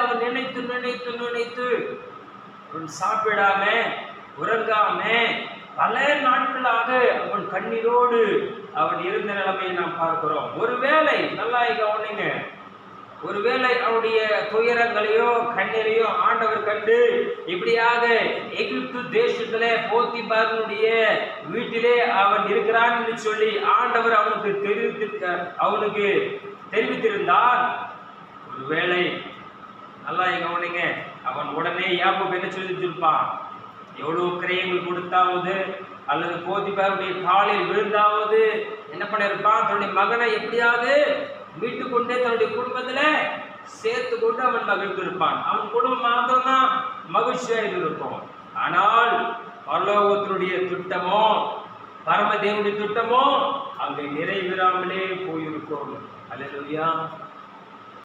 அவன் நினைத்து நினைத்து நினைத்து அவன் சாப்பிடாம உறங்காம பல நாட்களாக அவன் கண்ணீரோடு அவன் இருந்த நிலைமையை நாம் பார்க்கிறோம். ஒருவேளை நல்லா கவனிங்க, ஒருவேளை அவனுடைய துயரங்களையோ கண்ணீரையோ ஆண்டவர் கண்டு இப்படியாக எகிப்து தேசத்திலே போத்திபாரனுடைய வீட்டிலே அவன் இருக்கிறான் என்று சொல்லி ஆண்டவர் அவனுக்கு தெரிவித்திருந்தால், ஒருவேளை நல்லா கவனிங்க, அவன் உடனே யாக்கோபு என்ன சொல்லியிருப்பான்? எவ்வளவு கிரயங்கள் கொடுத்தாவது அல்லது போத்திபாரனுடைய காலில் விழுந்தாவது என்ன பண்ணிருப்பான்? தன்னுடைய மகனை எப்படியாவது மீட்டு கொண்டே தன்னுடைய குடும்பத்துல சேர்த்து கொண்டு அவன் மகிழ்ந்திருப்பான். அவன் குடும்பம் மாத்திரம்தான் மகிழ்ச்சியாக இருக்கும். ஆனால் பரலோகத்தினுடைய திட்டமோ பரமதேவனுடைய திட்டமோ அங்கே நிறைவேறாமலே போயிருக்கும். அல்லேலூயா.